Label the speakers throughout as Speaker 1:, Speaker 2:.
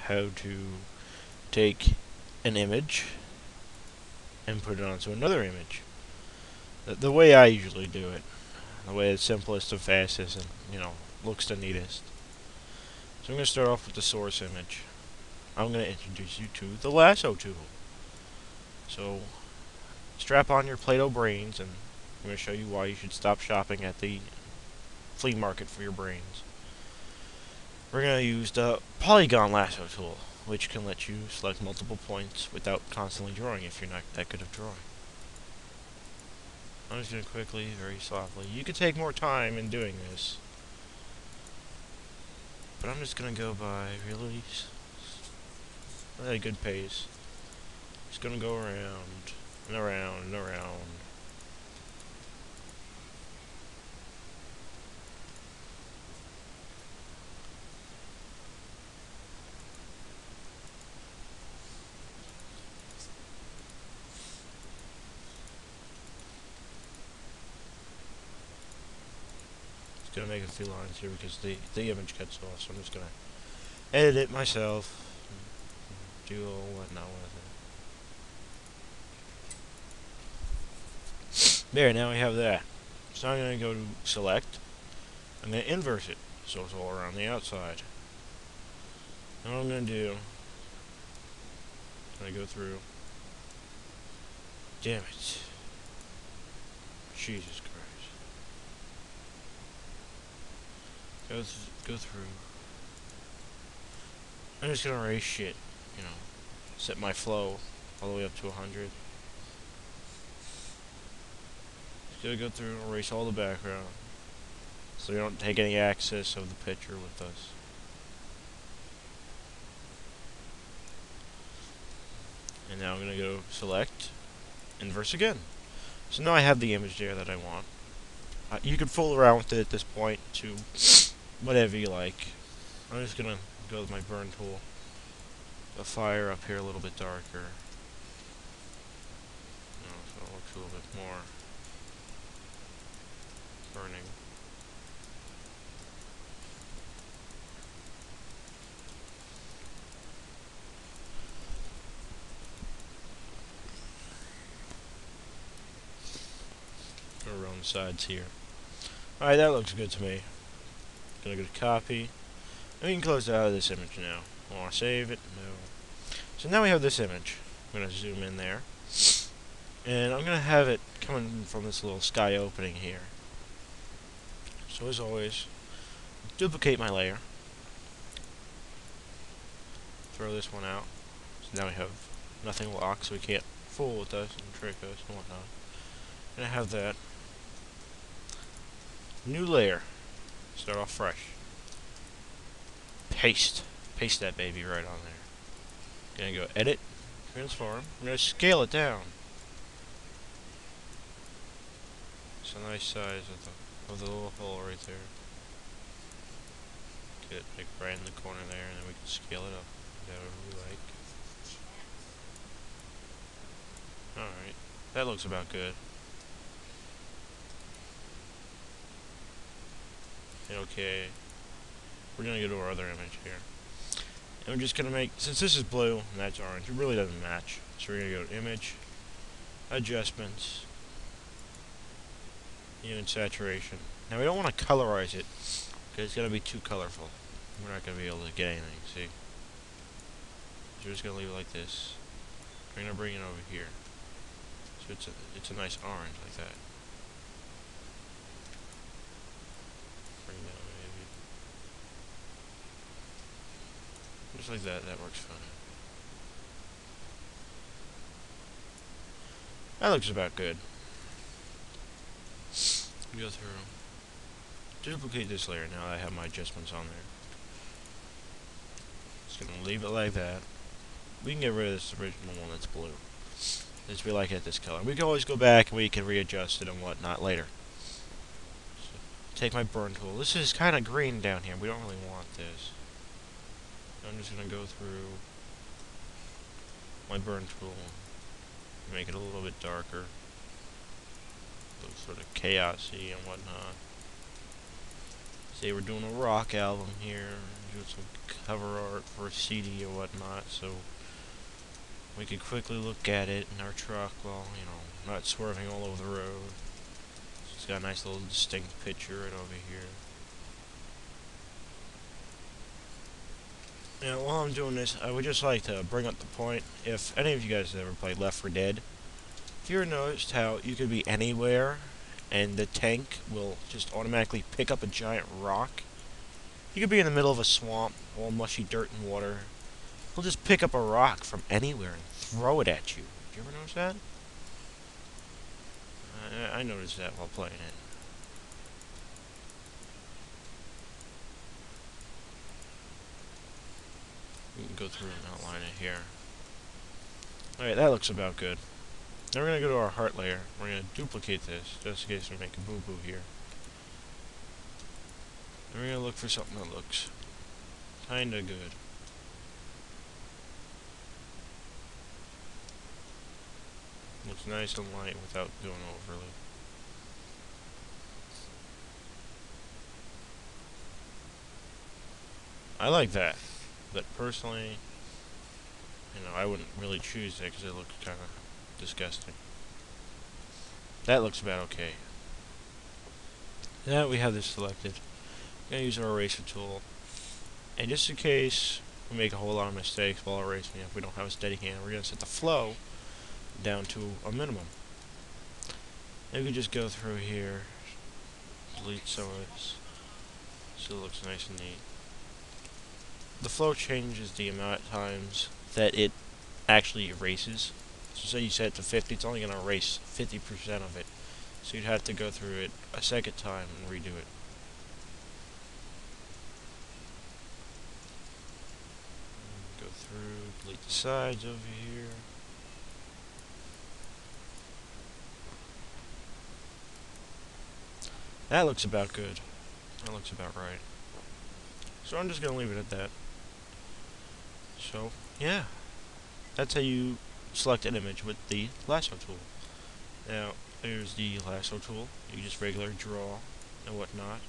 Speaker 1: how to take an image and put it onto another image. The way I usually do it. The way it's simplest and fastest and, looks the neatest. So I'm going to start off with the source image. I'm going to introduce you to the Lasso tool. So, strap on your Play-Doh brains, and I'm going to show you why you should stop shopping at the flea market for your brains. We're going to use the Polygon Lasso tool, which can let you select multiple points without constantly drawing if you're not that good at drawing. I'm just going to quickly, very softly. You could take more time in doing this, but I'm just going to go by really at a good pace. Just going to go around and around and around. Gonna make a few lines here because the image cuts off, so I'm just gonna edit it myself, do a little whatnot with it. There, now we have that. So I'm gonna go to select. I'm gonna inverse it so it's all around the outside. Now what I'm gonna do, I'm gonna go through. Damn it! Jesus Christ! Go through. I'm just gonna erase shit, set my flow all the way up to 100. Just gonna go through and erase all the background, so we don't take any access of the picture with us. And now I'm gonna go select, inverse again. So now I have the image there that I want. You can fool around with it at this point to whatever you like. I'm just gonna go with my burn tool. The fire up here a little bit darker. So it looks a little bit more burning. Gonna run the sides here. Alright, that looks good to me. Gonna go to copy. And we can close out of this image now. I want to save it? No. So now we have this image. I'm going to zoom in there. And I'm going to have it coming from this little sky opening here. So as always, duplicate my layer. Throw this one out. So now we have nothing locked, so we can't fool with us and trick us and whatnot. And I have that. New layer. Start off fresh. Paste that baby right on there. Gonna go edit, transform. I'm gonna scale it down. It's a nice size of the little hole right there. Get it like right in the corner there, and then we can scale it up however we like. Alright, that looks about good. Okay, we're gonna go to our other image here. And we're just gonna make, since this is blue and that's orange, it really doesn't match. So we're gonna go to image, adjustments, unit saturation. Now we don't want to colorize it because it's gonna be too colorful. We're not gonna be able to get anything. See? So we're just gonna leave it like this. We're gonna bring it over here. So it's a nice orange like that. Bring it down maybe. Just like that. That works fine. That looks about good. Go through. Duplicate this layer now that I have my adjustments on there. Just gonna leave it like that. We can get rid of this original one that's blue. Since we like it this color. We can always go back and we can readjust it and whatnot later. So, take my burn tool. This is kind of green down here. We don't really want this. So I'm just gonna go through my burn tool. Make it a little bit darker. Looks sort of chaosy and whatnot. Say we're doing a rock album here. doing some cover art for a CD or whatnot, so we could quickly look at it in our truck while, you know, not swerving all over the road. It's got a nice little distinct picture right over here. Now, while I'm doing this, I would just like to bring up the point, if any of you guys have ever played Left 4 Dead, if you ever noticed how you could be anywhere and the tank will just automatically pick up a giant rock? You could be in the middle of a swamp, all mushy dirt and water. He'll just pick up a rock from anywhere and throw it at you. Did you ever notice that? I noticed that while playing it. We can go through and outline it here. Alright, that looks about good. Now we're going to go to our heart layer. We're going to duplicate this, just in case we make a boo-boo here. And we're going to look for something that looks kinda good. Looks nice and light without doing overly. I like that, but personally, you know, I wouldn't really choose it because it looks kind of disgusting. That looks about okay. Now we have this selected. I'm going to use our eraser tool, and just in case we make a whole lot of mistakes while erasing, if we don't have a steady hand, we're going to set the flow down to a minimum. And we can just go through here, delete some of this, so it looks nice and neat. The flow changes the amount of times that it actually erases. So say you set it to 50, it's only going to erase 50% of it. So you'd have to go through it a second time and redo it. Go through, delete the sides over here. That looks about good. That looks about right. So I'm just going to leave it at that. So, yeah. That's how you select an image with the Lasso tool. Now, there's the Lasso tool. You just regular draw and whatnot.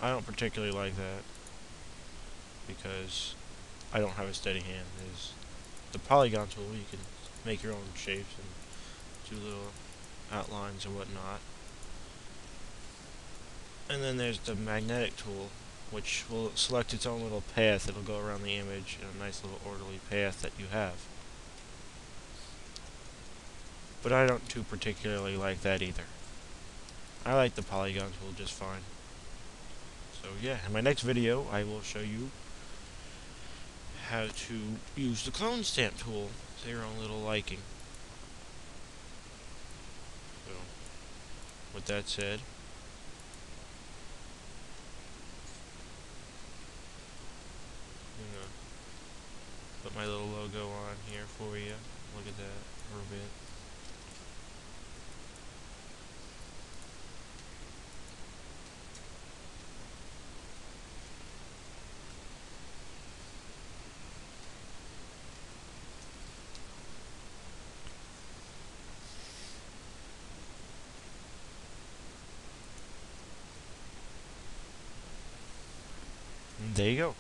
Speaker 1: I don't particularly like that because I don't have a steady hand. There's the polygon tool. You can make your own shapes and do little outlines and whatnot. And then there's the magnetic tool, which will select its own little path. It'll go around the image in a nice little orderly path that you have. But I don't too particularly like that either. I like the polygon tool just fine. So yeah, in my next video I will show you how to use the clone stamp tool to your own little liking. So, with that said, I'm gonna put my little logo on here for you. Look at that for a bit. And there you go.